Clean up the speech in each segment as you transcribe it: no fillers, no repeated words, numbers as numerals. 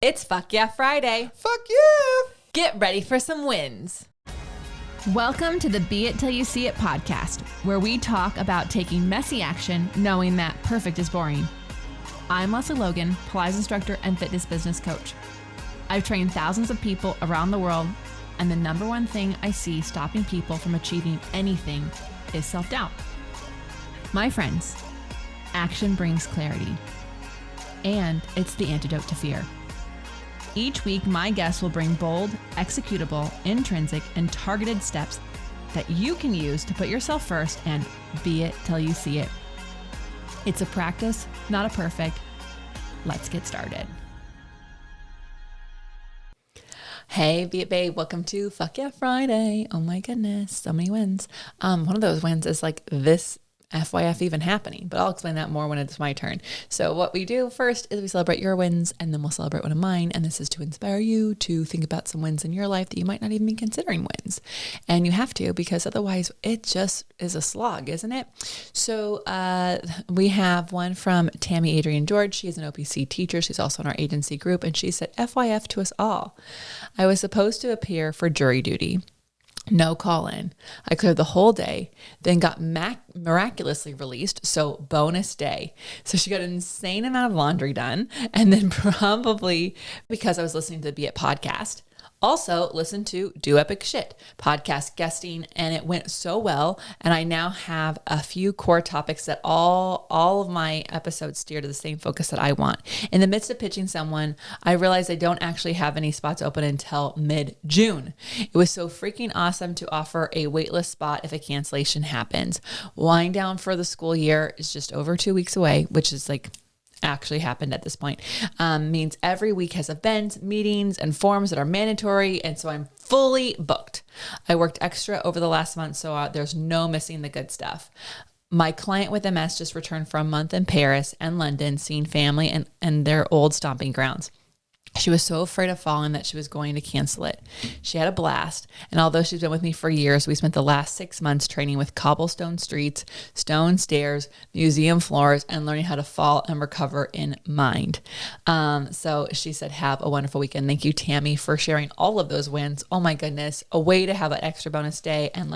It's Fuck Yeah Friday. Fuck yeah! Get ready for some wins. Welcome to the Be It Till You See It podcast, where we talk about taking messy action, knowing that perfect is boring. I'm Lesley Logan, Pilates instructor and fitness business coach. I've trained thousands of people around the world, and the number one thing I see stopping people from achieving anything is self-doubt. My friends, action brings clarity, and it's the antidote to fear. Each week, my guests will bring bold, executable, intrinsic, and targeted steps that you can use to put yourself first and be it till you see it. It's a practice, not a perfect. Let's get started. Hey, Be It Babe, welcome to Fuck Yeah Friday. Oh my goodness, so many wins. One of those wins is like this FYF even happening, but I'll explain that more when it's my turn. So what we do first is we celebrate your wins, and then we'll celebrate one of mine. And this is to inspire you to think about some wins in your life that you might not even be considering wins. And you have to, because otherwise it just is a slog, isn't it? So we have one from Tammy Adrienne George. She's an OPC teacher. She's also in our agency group. And she said, FYF to us all. I was supposed to appear for jury duty. No call-in. I cleared the whole day, then got miraculously released, so bonus day. So she got an insane amount of laundry done, and then probably because I was listening to the Be It podcast, also listened to Do Epic Shit podcast guesting, and it went so well. And I now have a few core topics that all of my episodes steer to the same focus that I want. In the midst of pitching someone, I realized I don't actually have any spots open until mid-June. It was so freaking awesome to offer a waitlist spot if a cancellation happens. Wind down for the school year is just over 2 weeks away, which is like actually happened at this point, means every week has events, meetings, and forums that are mandatory. And so I'm fully booked. I worked extra over the last month, so there's no missing the good stuff. My client with MS just returned from a month in Paris and London, seeing family and their old stomping grounds. She was so afraid of falling that she was going to cancel it. She had a blast, and although she's been with me for years, we spent the last 6 months training with cobblestone streets, stone stairs, museum floors, and learning how to fall and recover in mind. So she said, have a wonderful weekend. Thank you, Tammy, for sharing all of those wins. Oh my goodness, a way to have an extra bonus day and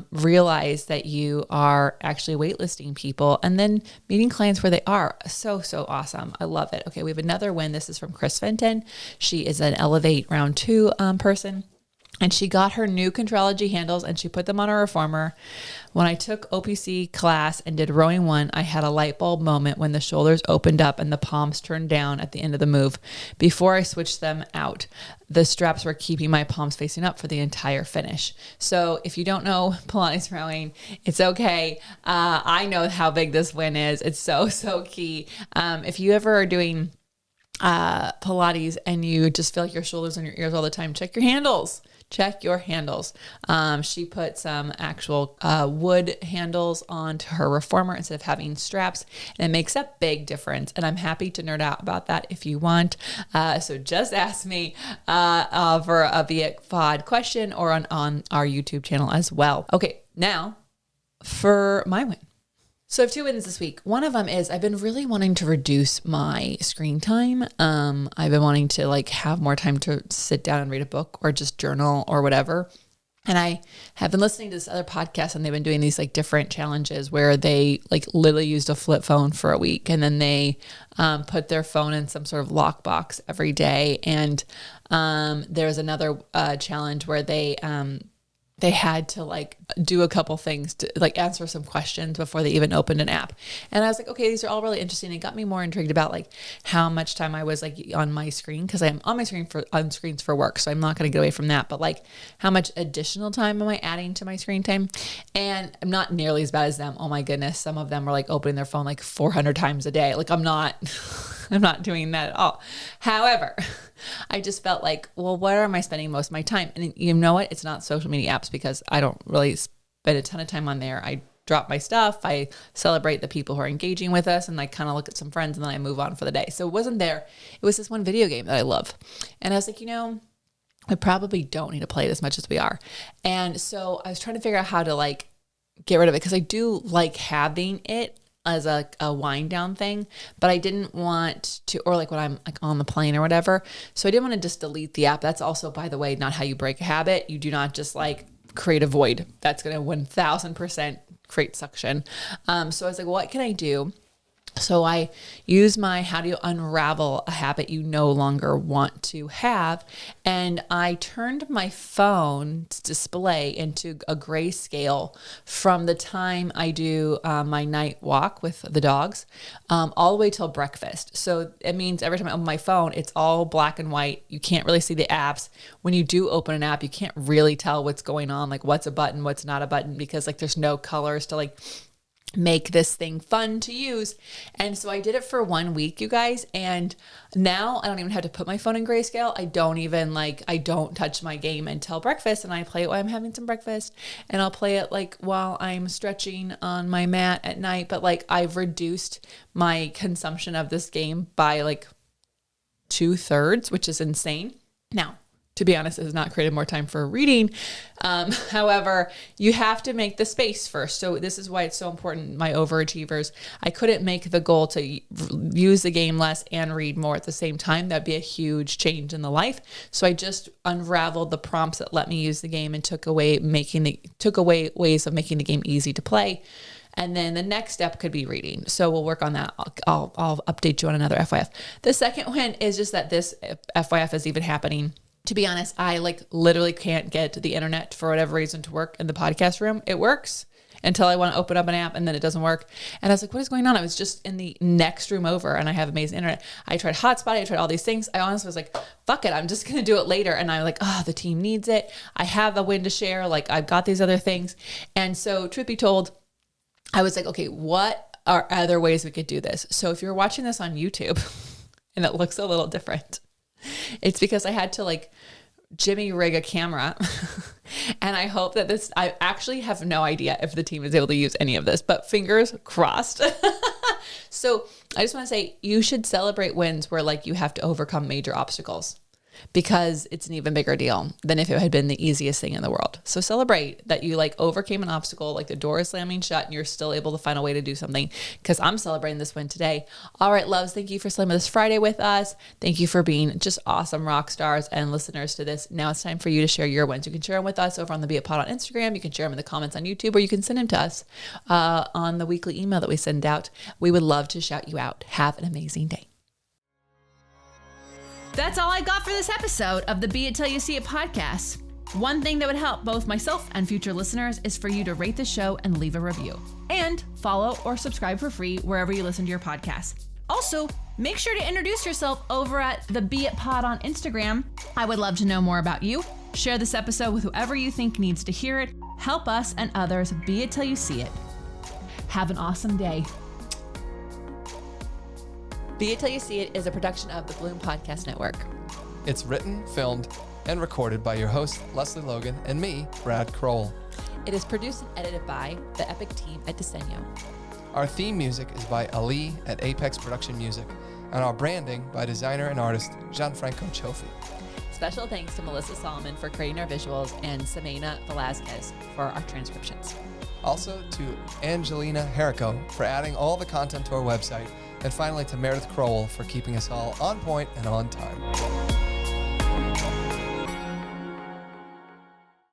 realize that you are actually waitlisting people and then meeting clients where they are. So awesome. I love it. Okay, we have another win. This is from Chris Fenton. She is an Elevate Round 2 person, and she got her new Contrology handles and she put them on a reformer. When I took OPC class and did rowing 1, I had a light bulb moment when the shoulders opened up and the palms turned down at the end of the move. Before I switched them out, the straps were keeping my palms facing up for the entire finish. So if you don't know Pilates rowing, it's okay. I know how big this win is. It's so key. If you ever are doing Pilates and you just feel like your shoulders and your ears all the time, check your handles. She put some actual wood handles onto her reformer instead of having straps, and it makes a big difference. And I'm happy to nerd out about that if you want. So just ask me for a Be It Pod question or on our YouTube channel as well. Okay, now for my win. So I have 2 wins this week. One of them is I've been really wanting to reduce my screen time. I've been wanting to have more time to sit down and read a book or just journal or whatever. And I have been listening to this other podcast, and they've been doing these different challenges where they literally used a flip phone for a week, and then they put their phone in some sort of lockbox every day. And there's another challenge where they had to do a couple things to answer some questions before they even opened an app. And I was like, okay, these are all really interesting. It got me more intrigued about how much time I was on my screen, because I'm on my screen on screens for work. So I'm not going to get away from that, but how much additional time am I adding to my screen time? And I'm not nearly as bad as them. Oh my goodness. Some of them are opening their phone 400 times a day. I'm not doing that at all. However, I just felt well, where am I spending most of my time? And you know what? It's not social media apps, because I don't really spend a ton of time on there. I drop my stuff. I celebrate the people who are engaging with us, and kind of look at some friends, and then I move on for the day. So it wasn't there. It was this one video game that I love. And I was I probably don't need to play it as much as we are. And so I was trying to figure out how to get rid of it, because I do like having it as a wind down thing, but I didn't want to, or like when I'm like on the plane or whatever. So I didn't want to just delete the app. That's also, by the way, not how you break a habit. You do not just like create a void. That's going to 1000% create suction. So I was like, what can I do? So I use my how do you unravel a habit you no longer want to have. And I turned my phone's display into a grayscale from the time I do my night walk with the dogs all the way till breakfast. So it means every time I open my phone, it's all black and white. You can't really see the apps. When you do open an app, you can't really tell what's going on, like what's a button, what's not a button, because like there's no colors to like make this thing fun to use. And so I did it for 1 week, you guys. And now I don't even have to put my phone in grayscale. I don't touch my game until breakfast, and I play it while I'm having some breakfast, and I'll play it like while I'm stretching on my mat at night. But like I've reduced my consumption of this game by like 2/3, which is insane. Now, to be honest, it has not created more time for reading. However, you have to make the space first. So this is why it's so important, my overachievers. I couldn't make the goal to use the game less and read more at the same time. That'd be a huge change in the life. So I just unraveled the prompts that let me use the game and took away ways of making the game easy to play. And then the next step could be reading. So we'll work on that. I'll update you on another FYF. The second one is just that this FYF is even happening. To be honest, I like literally can't get to the internet for whatever reason to work in the podcast room. It works until I want to open up an app, and then it doesn't work. And I was like, what is going on? I was just in the next room over, and I have amazing internet. I tried hotspot. I tried all these things. I honestly was like, fuck it. I'm just going to do it later. And I'm like, oh, the team needs it. I have a win to share. Like I've got these other things. And so truth be told, I was like, okay, what are other ways we could do this? So if you're watching this on YouTube and it looks a little different, it's because I had to like Jimmy rig a camera. And I hope that I actually have no idea if the team is able to use any of this, but fingers crossed. So I just want to say you should celebrate wins where like you have to overcome major obstacles, because it's an even bigger deal than if it had been the easiest thing in the world. So celebrate that you like overcame an obstacle, like the door is slamming shut and you're still able to find a way to do something, because I'm celebrating this win today. All right, loves, thank you for slamming this Friday with us. Thank you for being just awesome rock stars and listeners to this. Now it's time for you to share your wins. You can share them with us over on the Beit Pod on Instagram. You can share them in the comments on YouTube, or you can send them to us on the weekly email that we send out. We would love to shout you out. Have an amazing day. That's all I got for this episode of the Be It Till You See It podcast. One thing that would help both myself and future listeners is for you to rate the show and leave a review. And follow or subscribe for free wherever you listen to your podcast. Also, make sure to introduce yourself over at the Be It Pod on Instagram. I would love to know more about you. Share this episode with whoever you think needs to hear it. Help us and others be it till you see it. Have an awesome day. Be It Till You See It is a production of the Bloom Podcast Network. It's written, filmed, and recorded by your host, Lesley Logan, and me, Brad Kroll. It is produced and edited by the epic team at Diseño. Our theme music is by Ali at Apex Production Music, and our branding by designer and artist Gianfranco Cioffi. Special thanks to Melissa Solomon for creating our visuals and Samena Velazquez for our transcriptions. Also to Angelina Herrico for adding all the content to our website, and finally to Meredith Crowell for keeping us all on point and on time.